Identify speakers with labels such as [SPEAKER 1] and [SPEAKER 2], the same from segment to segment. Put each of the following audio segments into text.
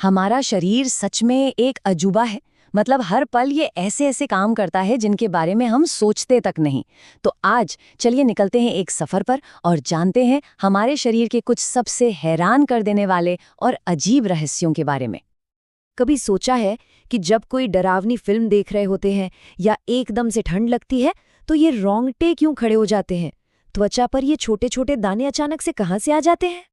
[SPEAKER 1] हमारा शरीर सच में एक अजूबा है। मतलब हर पल ये ऐसे ऐसे काम करता है जिनके बारे में हम सोचते तक नहीं। तो आज चलिए निकलते हैं एक सफर पर और जानते हैं हमारे शरीर के कुछ सबसे हैरान कर देने वाले और अजीब रहस्यों के बारे में।
[SPEAKER 2] कभी सोचा है कि जब कोई डरावनी फिल्म देख रहे होते हैं या एकदम से ठंड लगती है तो ये रोंगटे क्यों खड़े हो जाते हैं? त्वचा पर ये छोटे छोटे दाने अचानक से कहाँ से आ जाते हैं?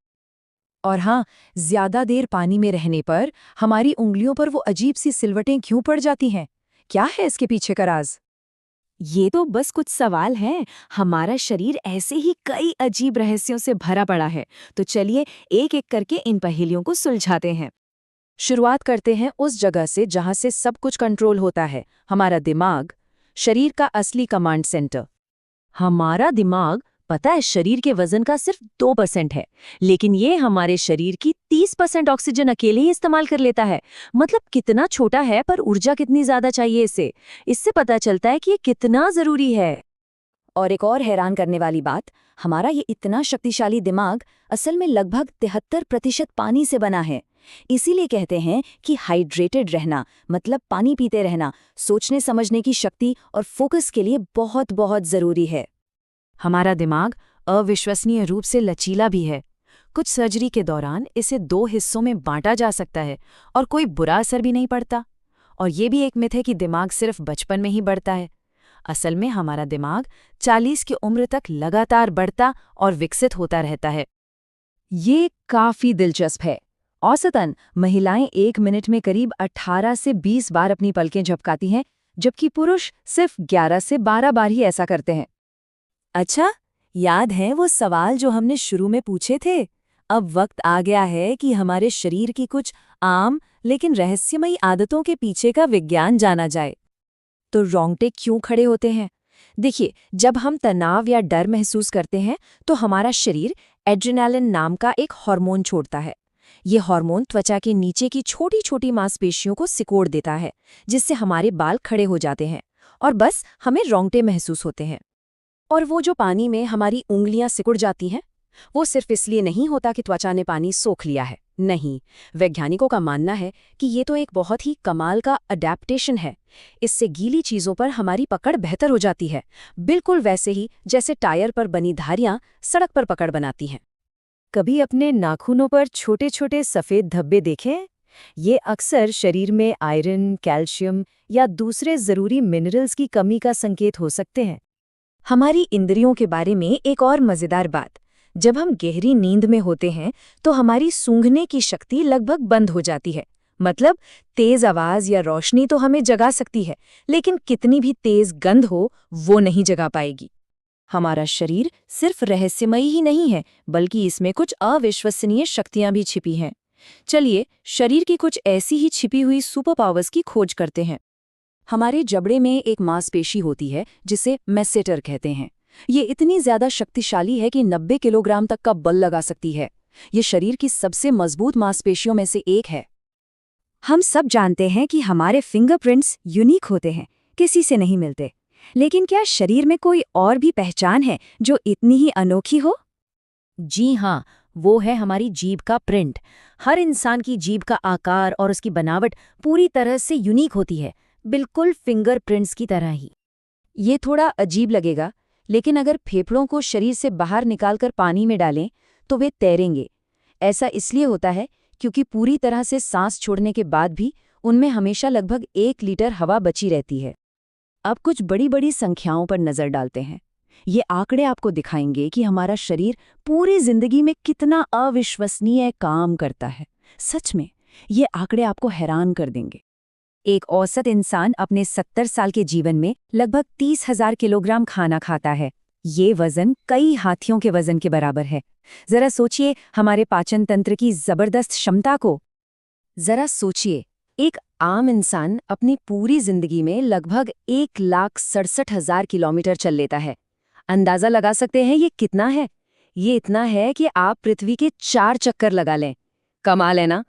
[SPEAKER 3] और हाँ, ज्यादा देर पानी में रहने पर हमारी उंगलियों पर वो अजीब सी सिलवटें क्यों पड़ जाती हैं? क्या है इसके पीछे का राज?
[SPEAKER 2] ये तो बस कुछ सवाल हैं। हमारा शरीर ऐसे ही कई अजीब रहस्यों से भरा पड़ा है। तो चलिए एक एक करके इन पहेलियों को सुलझाते हैं।
[SPEAKER 3] शुरुआत करते हैं उस जगह से जहां से सब कुछ कंट्रोल होता है, हमारा दिमाग, शरीर का असली कमांड सेंटर।
[SPEAKER 1] हमारा दिमाग, पता है, शरीर के वजन का सिर्फ 2% है, लेकिन ये हमारे शरीर की 30% ऑक्सीजन अकेले ही इस्तेमाल कर लेता है। मतलब कितना छोटा है पर ऊर्जा कितनी ज्यादा चाहिए इसे। इससे पता चलता है कि ये कितना जरूरी है।
[SPEAKER 2] और एक और हैरान करने वाली बात, हमारा ये इतना शक्तिशाली दिमाग असल में लगभग 73% पानी से बना है। इसीलिए कहते हैं कि हाइड्रेटेड रहना मतलब पानी पीते रहना सोचने समझने की शक्ति और फोकस के लिए बहुत बहुत जरूरी है।
[SPEAKER 3] हमारा दिमाग अविश्वसनीय रूप से लचीला भी है। कुछ सर्जरी के दौरान इसे 2 हिस्सों में बांटा जा सकता है और कोई बुरा असर भी नहीं पड़ता। और ये भी एक मिथ है कि दिमाग सिर्फ बचपन में ही बढ़ता है। असल में हमारा दिमाग 40 की उम्र तक लगातार बढ़ता और विकसित होता रहता है।
[SPEAKER 1] ये काफी दिलचस्प है। औसतन महिलाएं 1 मिनट में करीब 18 से 20 बार अपनी पलकें झपकाती हैं, जबकि पुरुष सिर्फ 11 से 12 बार ही ऐसा करते हैं।
[SPEAKER 2] अच्छा, याद है वो सवाल जो हमने शुरू में पूछे थे? अब वक्त आ गया है कि हमारे शरीर की कुछ आम लेकिन रहस्यमयी आदतों के पीछे का विज्ञान जाना जाए।
[SPEAKER 1] तो रोंगटे क्यों खड़े होते हैं? देखिए, जब हम तनाव या डर महसूस करते हैं तो हमारा शरीर एड्रेनालिन नाम का एक हार्मोन छोड़ता है। ये हार्मोन त्वचा के नीचे की छोटी छोटी मांसपेशियों को सिकोड़ देता है, जिससे हमारे बाल खड़े हो जाते हैं और बस हमें रोंगटे महसूस होते हैं।
[SPEAKER 2] और वो जो पानी में हमारी उंगलियां सिकुड़ जाती हैं, वो सिर्फ इसलिए नहीं होता कि त्वचा ने पानी सोख लिया है। नहीं, वैज्ञानिकों का मानना है कि ये तो एक बहुत ही कमाल का अडैप्टेशन है। इससे गीली चीजों पर हमारी पकड़ बेहतर हो जाती है, बिल्कुल वैसे ही जैसे टायर पर बनी धारियां सड़क पर पकड़ बनाती हैं।
[SPEAKER 3] कभी अपने नाखूनों पर छोटे छोटे सफ़ेद धब्बे देखें? ये अक्सर शरीर में आयरन, कैल्शियम या दूसरे ज़रूरी मिनरल्स की कमी का संकेत हो सकते हैं।
[SPEAKER 1] हमारी इंद्रियों के बारे में एक और मजेदार बात, जब हम गहरी नींद में होते हैं तो हमारी सूंघने की शक्ति लगभग बंद हो जाती है। मतलब तेज आवाज या रोशनी तो हमें जगा सकती है, लेकिन कितनी भी तेज गंध हो वो नहीं जगा पाएगी।
[SPEAKER 3] हमारा शरीर सिर्फ रहस्यमयी ही नहीं है, बल्कि इसमें कुछ अविश्वसनीय शक्तियां भी छिपी हैं। चलिए शरीर की कुछ ऐसी ही छिपी हुई सुपर पावर्स की खोज करते हैं।
[SPEAKER 1] हमारे जबड़े में एक मांसपेशी होती है जिसे मैसेटर कहते हैं। ये इतनी ज्यादा शक्तिशाली है कि 90 किलोग्राम तक का बल लगा सकती है। ये शरीर की सबसे मजबूत मांसपेशियों में से एक है।
[SPEAKER 2] हम सब जानते हैं कि हमारे फिंगरप्रिंट्स यूनिक होते हैं, किसी से नहीं मिलते। लेकिन क्या शरीर में कोई और भी पहचान है जो इतनी ही अनोखी हो?
[SPEAKER 3] जी हाँ, वो है हमारी जीभ का प्रिंट। हर इंसान की जीभ का आकार और उसकी बनावट पूरी तरह से यूनिक होती है, बिल्कुल फिंगरप्रिंट्स की तरह ही।
[SPEAKER 1] ये थोड़ा अजीब लगेगा, लेकिन अगर फेफड़ों को शरीर से बाहर निकालकर पानी में डालें तो वे तैरेंगे। ऐसा इसलिए होता है क्योंकि पूरी तरह से सांस छोड़ने के बाद भी उनमें हमेशा लगभग 1 लीटर हवा बची रहती है। अब कुछ बड़ी बड़ी संख्याओं पर नजर डालते हैं। ये आंकड़े आपको दिखाएंगे कि हमारा शरीर पूरी जिंदगी में कितना अविश्वसनीय काम करता है। सच में, ये आंकड़े आपको हैरान कर देंगे।
[SPEAKER 2] एक औसत इंसान अपने 70 साल के जीवन में लगभग 30,000 किलोग्राम खाना खाता है। ये वजन कई हाथियों के वजन के बराबर है। जरा सोचिए हमारे पाचन तंत्र की जबरदस्त क्षमता को।
[SPEAKER 1] जरा सोचिए, एक आम इंसान अपनी पूरी जिंदगी में लगभग 1,67,000 किलोमीटर चल लेता है। अंदाजा लगा सकते हैं ये कितना है? ये इतना है कि आप पृथ्वी के 4 चक्कर लगा लें। कमाल है ना?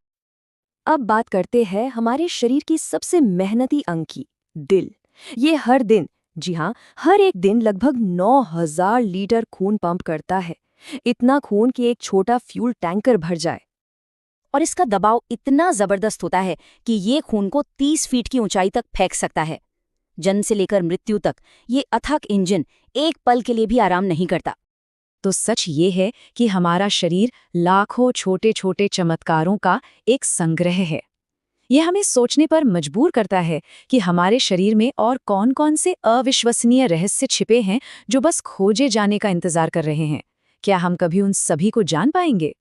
[SPEAKER 2] अब बात करते हैं हमारे शरीर की सबसे मेहनती अंग की, दिल। ये हर दिन, जी हाँ, हर एक दिन लगभग 9,000 लीटर खून पंप करता है। इतना खून कि एक छोटा फ्यूल टैंकर भर जाए। और इसका दबाव इतना जबरदस्त होता है कि ये खून को 30 फीट की ऊंचाई तक फेंक सकता है। जन्म से लेकर मृत्यु तक ये अथक इंजन एक पल के लिए भी आराम नहीं करता।
[SPEAKER 3] तो सच ये है कि हमारा शरीर लाखों छोटे छोटे चमत्कारों का एक संग्रह है। ये हमें सोचने पर मजबूर करता है कि हमारे शरीर में और कौन-कौन से अविश्वसनीय रहस्य छिपे हैं जो बस खोजे जाने का इंतजार कर रहे हैं। क्या हम कभी उन सभी को जान पाएंगे?